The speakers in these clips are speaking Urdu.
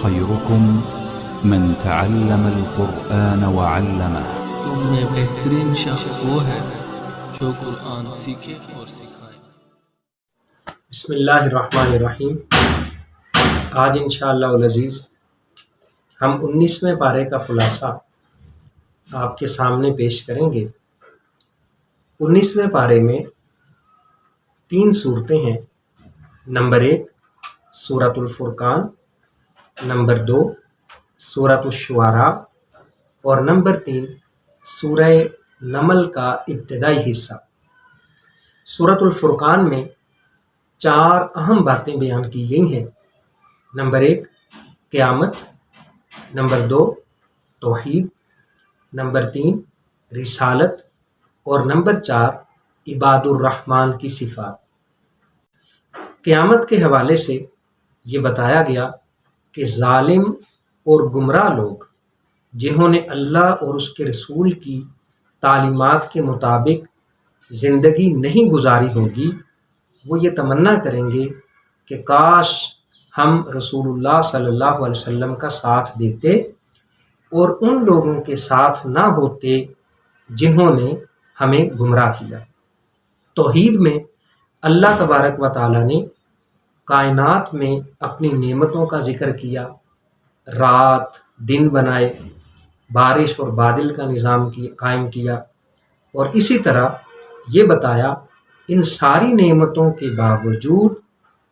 خيركم من تعلم القرآن وعلمه۔ تم میں بہترین شخص وہ ہے جو قرآن سیکھے اور سکھائے۔ بسم اللہ الرحمن الرحیم۔ آج انشاءاللہ العزیز ہم 19ویں پارے کا خلاصہ آپ کے سامنے پیش کریں گے۔ 19ویں پارے میں 3 صورتیں ہیں۔ نمبر 1 سورۃ الفرقان، نمبر 2 سورۃ الشعراء اور نمبر 3 سورہ نمل کا ابتدائی حصہ۔ سورۃ الفرقان میں 4 اہم باتیں بیان کی گئی ہیں۔ نمبر 1 قیامت، نمبر 2 توحید، نمبر 3 رسالت اور نمبر 4 عباد الرحمن کی صفات۔ قیامت کے حوالے سے یہ بتایا گیا کہ ظالم اور گمراہ لوگ جنہوں نے اللہ اور اس کے رسول کی تعلیمات کے مطابق زندگی نہیں گزاری ہوگی، وہ یہ تمنا کریں گے کہ کاش ہم رسول اللہ صلی اللہ علیہ وسلم کا ساتھ دیتے اور ان لوگوں کے ساتھ نہ ہوتے جنہوں نے ہمیں گمراہ کیا۔ توحید میں اللہ تبارک و تعالیٰ نے کائنات میں اپنی نعمتوں کا ذکر کیا، رات دن بنائے، بارش اور بادل کا نظام قائم کیا، اور اسی طرح یہ بتایا ان ساری نعمتوں کے باوجود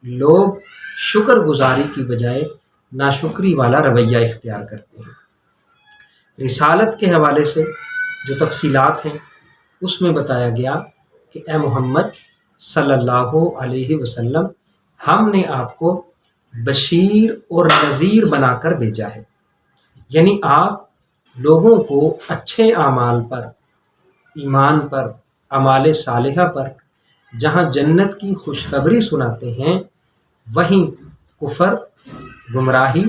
لوگ شکر گزاری کی بجائے ناشکری والا رویہ اختیار کرتے ہیں۔ رسالت کے حوالے سے جو تفصیلات ہیں اس میں بتایا گیا کہ اے محمد صلی اللہ علیہ وسلم، ہم نے آپ کو بشیر اور نذیر بنا کر بھیجا ہے، یعنی آپ لوگوں کو اچھے اعمال پر، ایمان پر، اعمال صالحہ پر جہاں جنت کی خوشخبری سناتے ہیں، وہیں کفر، گمراہی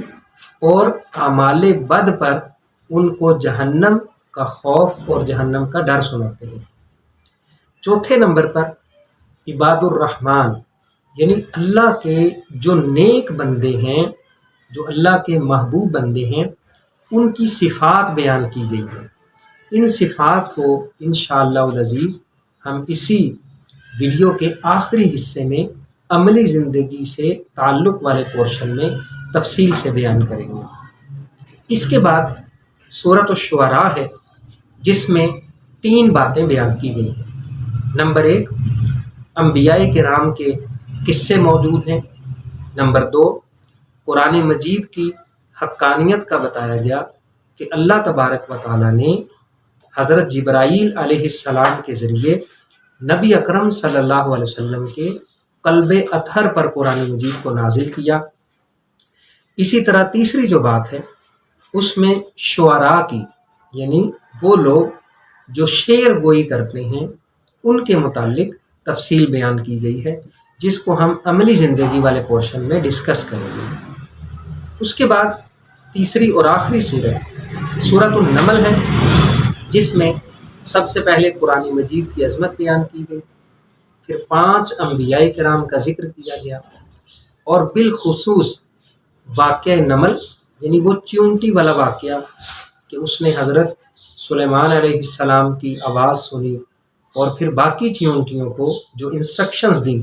اور اعمال بد پر ان کو جہنم کا خوف اور جہنم کا ڈر سناتے ہیں۔ چوتھے نمبر پر عباد الرحمن، یعنی اللہ کے جو نیک بندے ہیں، جو اللہ کے محبوب بندے ہیں، ان کی صفات بیان کی گئی ہیں۔ ان صفات کو انشاءاللہ العزیز ہم اسی ویڈیو کے آخری حصے میں عملی زندگی سے تعلق والے پورشن میں تفصیل سے بیان کریں گے۔ اس کے بعد سورۃ الشعراء ہے، جس میں 3 باتیں بیان کی گئی ہیں۔ نمبر 1 انبیاء کرام کے قصے موجود ہیں۔ نمبر 2 قرآن مجید کی حقانیت کا بتایا گیا کہ اللہ تبارک و تعالیٰ نے حضرت جبرائیل علیہ السلام کے ذریعے نبی اکرم صلی اللہ علیہ وسلم کے قلب اطہر پر قرآن مجید کو نازل کیا۔ اسی طرح تیسری جو بات ہے اس میں شعراء کی، یعنی وہ لوگ جو شعر گوئی کرتے ہیں، ان کے متعلق تفصیل بیان کی گئی ہے، جس کو ہم عملی زندگی والے پورشن میں ڈسکس کریں گے۔ اس کے بعد تیسری اور آخری سورۃ النمل ہے، جس میں سب سے پہلے قرآن مجید کی عظمت بیان کی گئی، پھر 5 انبیاء کرام کا ذکر کیا گیا، اور بالخصوص واقعہ نمل، یعنی وہ چیونٹی والا واقعہ کہ اس نے حضرت سلیمان علیہ السلام کی آواز سنی اور پھر باقی چیونٹیوں کو جو انسٹرکشنز دیں،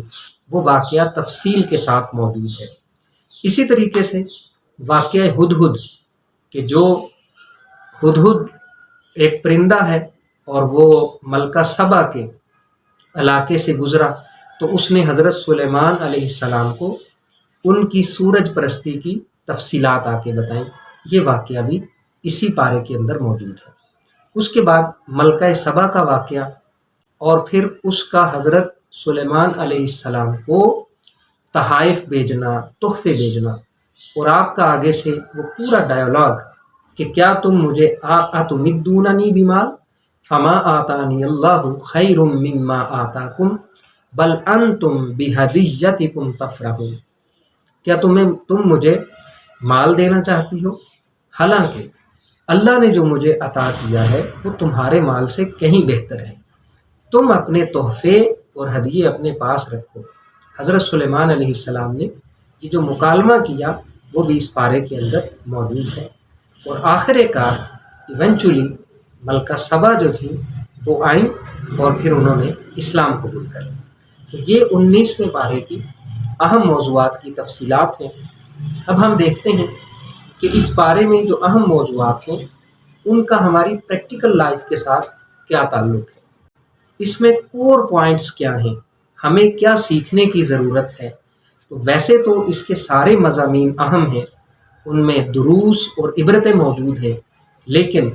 وہ واقعہ تفصیل کے ساتھ موجود ہے۔ اسی طریقے سے واقعہ ہدہد، کہ جو ہدہد ایک پرندہ ہے اور وہ ملکہ سبا کے علاقے سے گزرا تو اس نے حضرت سلیمان علیہ السلام کو ان کی سورج پرستی کی تفصیلات آ کے بتائیں۔ یہ واقعہ بھی اسی پارے کے اندر موجود ہے۔ اس کے بعد ملکہ سبا کا واقعہ، اور پھر اس کا حضرت سلیمان علیہ السلام کو تحائف بھیجنا، تحفے بھیجنا، اور آپ کا آگے سے وہ پورا ڈائیلاگ کہ کیا تم مجھے اتمدوننی بمال فما آتانی اللہ خیر مما آتاکم بل انتم بہدیتکم تفرحون، کیا تم مجھے مال دینا چاہتی ہو، حالانکہ اللہ نے جو مجھے عطا کیا ہے وہ تمہارے مال سے کہیں بہتر ہے، تم اپنے تحفے اور ہدیے اپنے پاس رکھو۔ حضرت سلیمان علیہ السلام نے یہ جو مکالمہ کیا وہ بھی اس پارے کے اندر موجود ہے۔ اور آخر کار ایونچولی ملکہ سبا جو تھی وہ آئیں اور پھر انہوں نے اسلام قبول کر لیا۔ تو یہ 19ویں پارے کی اہم موضوعات کی تفصیلات ہیں۔ اب ہم دیکھتے ہیں کہ اس پارے میں جو اہم موضوعات ہیں ان کا ہماری پریکٹیکل لائف کے ساتھ کیا تعلق ہے، اس میں کور پوائنٹس کیا ہیں، ہمیں کیا سیکھنے کی ضرورت ہے۔ تو ویسے تو اس کے سارے مضامین اہم ہیں، ان میں دروس اور عبرتیں موجود ہیں، لیکن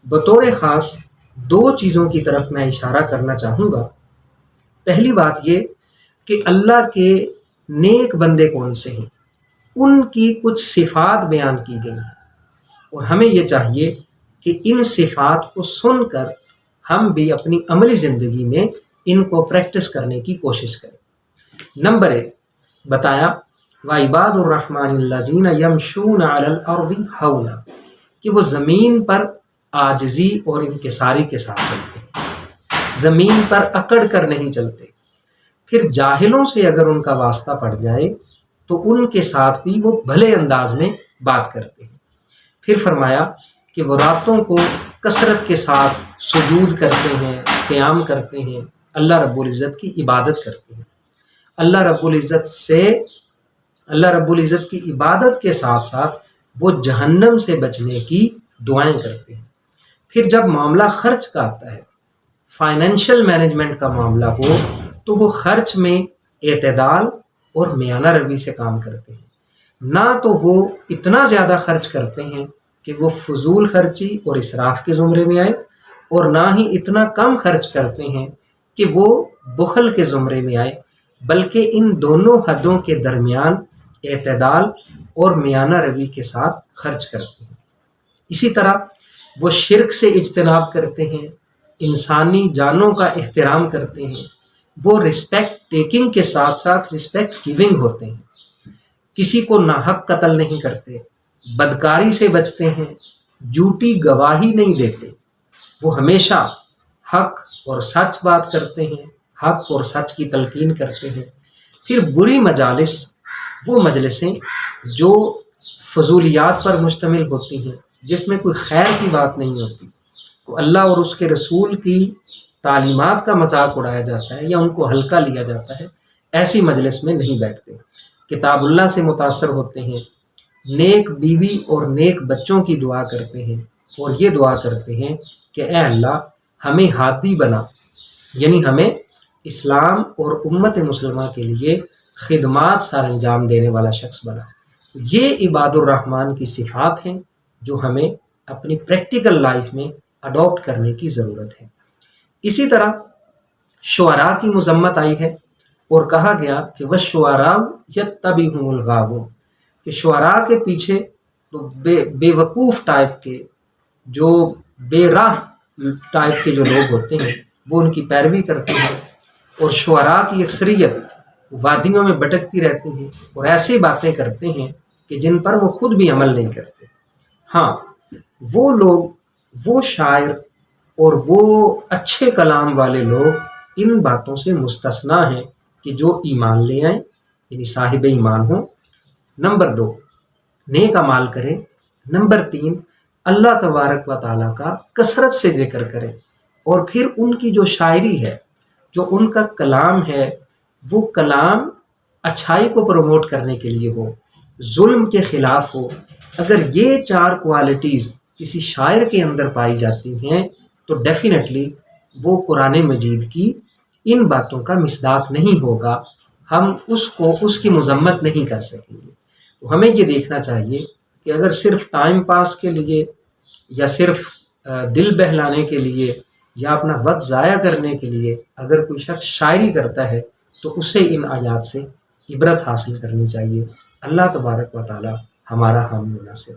بطور خاص 2 چیزوں کی طرف میں اشارہ کرنا چاہوں گا۔ پہلی بات یہ کہ اللہ کے نیک بندے کون سے ہیں، ان کی کچھ صفات بیان کی گئی ہیں، اور ہمیں یہ چاہیے کہ ان صفات کو سن کر ہم بھی اپنی عملی زندگی میں ان کو پریکٹس کرنے کی کوشش کریں۔ نمبر 1 بتایا وَعِبَادُ الرَّحْمَنِ الَّذِينَ يَمْشُونَ عَلَى الْأَرْضِ هَوْنًا، کہ وہ زمین پر عاجزی اور انکساری کے ساتھ چلتے ہیں، زمین پر اکڑ کر نہیں چلتے۔ پھر جاہلوں سے اگر ان کا واسطہ پڑ جائے تو ان کے ساتھ بھی وہ بھلے انداز میں بات کرتے ہیں۔ پھر فرمایا کہ وہ راتوں کو کثرت کے ساتھ سجود کرتے ہیں، قیام کرتے ہیں، اللہ رب العزت کی عبادت کرتے ہیں۔ اللہ رب العزت کی عبادت کے ساتھ ساتھ وہ جہنم سے بچنے کی دعائیں کرتے ہیں۔ پھر جب معاملہ خرچ کا آتا ہے، فائنینشیل مینجمنٹ کا معاملہ ہو، تو وہ خرچ میں اعتدال اور میانہ روی سے کام کرتے ہیں۔ نہ تو وہ اتنا زیادہ خرچ کرتے ہیں کہ وہ فضول خرچی اور اسراف کے زمرے میں آئے، اور نہ ہی اتنا کم خرچ کرتے ہیں کہ وہ بخل کے زمرے میں آئے، بلکہ ان دونوں حدوں کے درمیان اعتدال اور میانہ روی کے ساتھ خرچ کرتے ہیں۔ اسی طرح وہ شرک سے اجتناب کرتے ہیں، انسانی جانوں کا احترام کرتے ہیں، وہ رسپیکٹ ٹیکنگ کے ساتھ ساتھ رسپیکٹ گیونگ ہوتے ہیں، کسی کو ناحق قتل نہیں کرتے، بدکاری سے بچتے ہیں، جھوٹی گواہی نہیں دیتے، وہ ہمیشہ حق اور سچ بات کرتے ہیں، حق اور سچ کی تلقین کرتے ہیں۔ پھر بری مجالس، وہ مجلسیں جو فضولیات پر مشتمل ہوتی ہیں، جس میں کوئی خیر کی بات نہیں ہوتی، تو اللہ اور اس کے رسول کی تعلیمات کا مذاق اڑایا جاتا ہے یا ان کو ہلکا لیا جاتا ہے، ایسی مجلس میں نہیں بیٹھتے۔ کتاب اللہ سے متاثر ہوتے ہیں، نیک بیوی اور نیک بچوں کی دعا کرتے ہیں، اور یہ دعا کرتے ہیں کہ اے اللہ ہمیں ہادی بنا، یعنی ہمیں اسلام اور امت مسلمہ کے لیے خدمات سر انجام دینے والا شخص بنا۔ یہ عباد الرحمن کی صفات ہیں جو ہمیں اپنی پریکٹیکل لائف میں اڈاپٹ کرنے کی ضرورت ہے۔ اسی طرح شعراء کی مذمت آئی ہے اور کہا گیا کہ وَالشُّعَرَاءُ يَتَّبِعُهُمُ الْغَاوُونَ، کہ شعراء کے پیچھے تو بے وقوف ٹائپ کے، جو بے راہ ٹائپ کے جو لوگ ہوتے ہیں وہ ان کی پیروی کرتے ہیں، اور شعراء کی اکثریت وادیوں میں بھٹکتی رہتی ہیں اور ایسی باتیں کرتے ہیں کہ جن پر وہ خود بھی عمل نہیں کرتے۔ ہاں، وہ لوگ، وہ شاعر اور وہ اچھے کلام والے لوگ ان باتوں سے مستثنا ہیں کہ جو ایمان لے آئیں، یعنی صاحب ایمان ہوں۔ نمبر 2 نیک اعمال کریں۔ نمبر 3 اللہ تبارک و تعالیٰ کا کثرت سے ذکر کریں، اور پھر ان کی جو شاعری ہے، جو ان کا کلام ہے، وہ کلام اچھائی کو پروموٹ کرنے کے لیے ہو، ظلم کے خلاف ہو۔ اگر یہ 4 کوالٹیز کسی شاعر کے اندر پائی جاتی ہیں تو ڈیفینیٹلی وہ قرآن مجید کی ان باتوں کا مصداق نہیں ہوگا، ہم اس کی مذمت نہیں کر سکیں گے۔ تو ہمیں یہ دیکھنا چاہیے کہ اگر صرف ٹائم پاس کے لیے یا صرف دل بہلانے کے لیے یا اپنا وقت ضائع کرنے کے لیے اگر کوئی شخص شاعری کرتا ہے تو اسے ان آیات سے عبرت حاصل کرنی چاہیے۔ اللہ تبارک و تعالی ہمارا حامی و ناصر۔